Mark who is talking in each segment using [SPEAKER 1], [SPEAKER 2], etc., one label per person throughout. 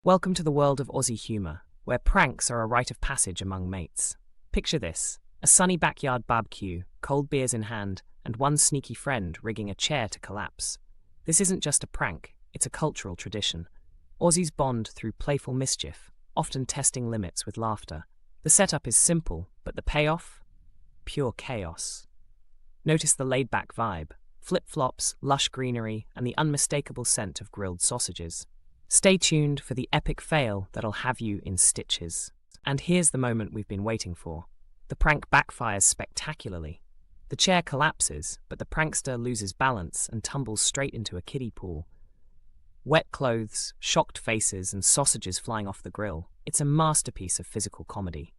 [SPEAKER 1] Welcome to the world of Aussie humour, where pranks are a rite of passage among mates. Picture this: a sunny backyard barbecue, cold beers in hand, and one sneaky friend rigging a chair to collapse. This isn't just a prank, it's a cultural tradition. Aussies bond through playful mischief, often testing limits with laughter. The setup is simple, but the payoff? Pure chaos. Notice the laid-back vibe: flip-flops, lush greenery, and the unmistakable scent of grilled sausages. Stay tuned for the epic fail that'll have you in stitches. And here's the moment we've been waiting for. The prank backfires spectacularly. The chair collapses, but the prankster loses balance and tumbles straight into a kiddie pool. Wet clothes, shocked faces, and sausages flying off the grill. It's a masterpiece of physical comedy.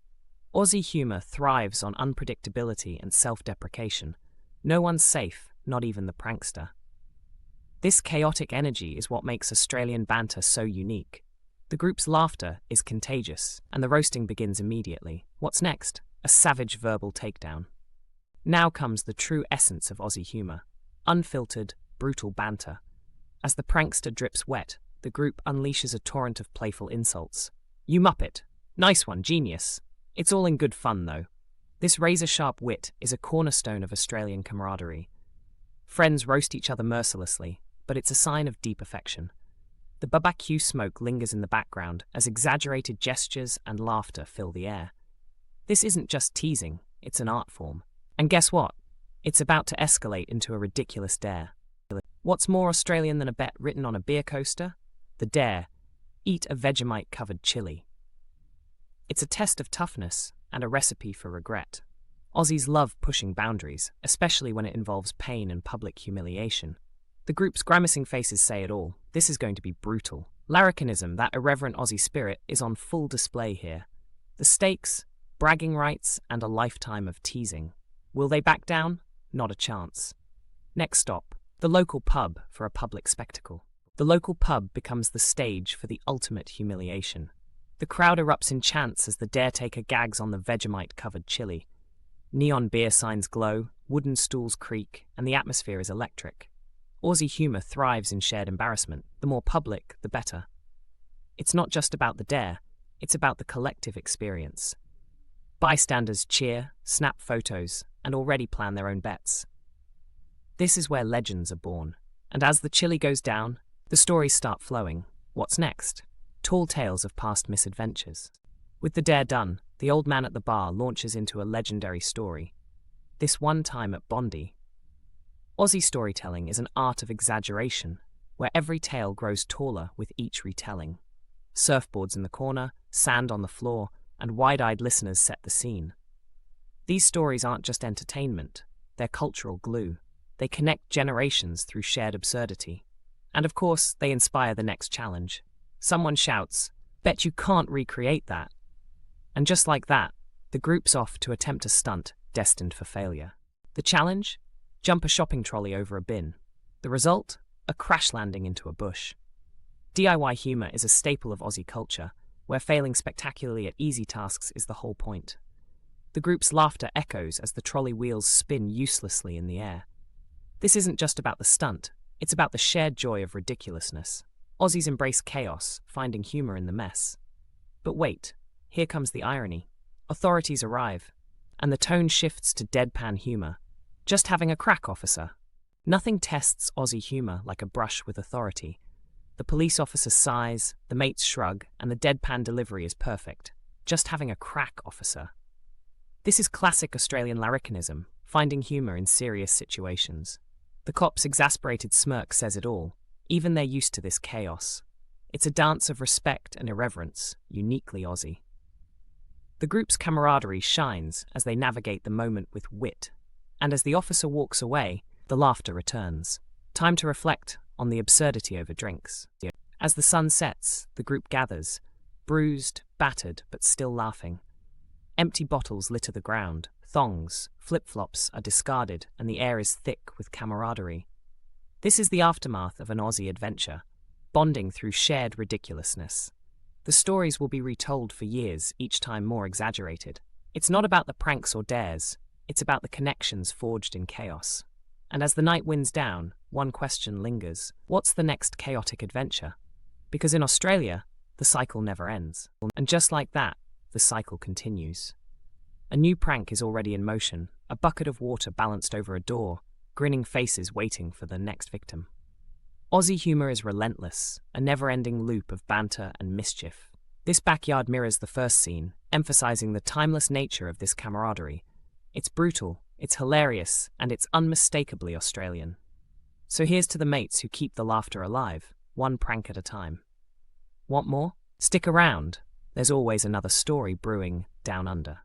[SPEAKER 1] Aussie humour thrives on unpredictability and self-deprecation. No one's safe, not even the prankster. This chaotic energy is what makes Australian banter so unique. The group's laughter is contagious, and the roasting begins immediately. What's next? A savage verbal takedown. Now comes the true essence of Aussie humour: unfiltered, brutal banter. As the prankster drips wet, the group unleashes a torrent of playful insults. "You muppet! Nice one, genius!" It's all in good fun, though. This razor-sharp wit is a cornerstone of Australian camaraderie. Friends roast each other mercilessly, but it's a sign of deep affection. The barbecue smoke lingers in the background as exaggerated gestures and laughter fill the air. This isn't just teasing, it's an art form. And guess what? It's about to escalate into a ridiculous dare. What's more Australian than a bet written on a beer coaster? The dare: eat a Vegemite-covered chili. It's a test of toughness and a recipe for regret. Aussies love pushing boundaries, especially when it involves pain and public humiliation. The group's grimacing faces say it all. This is going to be brutal. Larrikinism, that irreverent Aussie spirit, is on full display here. The stakes, bragging rights, and a lifetime of teasing. Will they back down? Not a chance. Next stop, the local pub for a public spectacle. The local pub becomes the stage for the ultimate humiliation. The crowd erupts in chants as the dare-taker gags on the Vegemite-covered chili. Neon beer signs glow, wooden stools creak, and the atmosphere is electric. Aussie humour thrives in shared embarrassment. The more public, the better. It's not just about the dare, it's about the collective experience. Bystanders cheer, snap photos, and already plan their own bets. This is where legends are born. And as the chili goes down, the stories start flowing. What's next? Tall tales of past misadventures. With the dare done, the old man at the bar launches into a legendary story. This one time at Bondi. Aussie storytelling is an art of exaggeration, where every tale grows taller with each retelling. Surfboards in the corner, sand on the floor, and wide-eyed listeners set the scene. These stories aren't just entertainment, they're cultural glue. They connect generations through shared absurdity. And of course, they inspire the next challenge. Someone shouts, "Bet you can't recreate that." And just like that, the group's off to attempt a stunt destined for failure. The challenge? Jump a shopping trolley over a bin. The result? A crash landing into a bush. DIY humour is a staple of Aussie culture, where failing spectacularly at easy tasks is the whole point. The group's laughter echoes as the trolley wheels spin uselessly in the air. This isn't just about the stunt, it's about the shared joy of ridiculousness. Aussies embrace chaos, finding humour in the mess. But wait, here comes the irony. Authorities arrive, and the tone shifts to deadpan humour. Just having a crack, officer. Nothing tests Aussie humour like a brush with authority. The police officer sighs, the mates shrug, and the deadpan delivery is perfect. Just having a crack, officer. This is classic Australian larrikinism, finding humour in serious situations. The cop's exasperated smirk says it all. Even they're used to this chaos. It's a dance of respect and irreverence, uniquely Aussie. The group's camaraderie shines as they navigate the moment with wit. And as the officer walks away, the laughter returns. Time to reflect on the absurdity over drinks. As the sun sets, the group gathers, bruised, battered, but still laughing. Empty bottles litter the ground, thongs, flip-flops are discarded, and the air is thick with camaraderie. This is the aftermath of an Aussie adventure, bonding through shared ridiculousness. The stories will be retold for years, each time more exaggerated. It's not about the pranks or dares, it's about the connections forged in chaos. And as the night winds down, one question lingers: what's the next chaotic adventure? Because in Australia, The cycle never ends. And just like that, the cycle continues. A new prank is already in motion, a bucket of water balanced over a door, grinning faces waiting for the next victim. Aussie humour is relentless, a never-ending loop of banter and mischief. This backyard mirrors the first scene, emphasizing the timeless nature of this camaraderie. It's brutal, it's hilarious, and it's unmistakably Australian. So here's to the mates who keep the laughter alive, one prank at a time. Want more? Stick around. There's always another story brewing down under.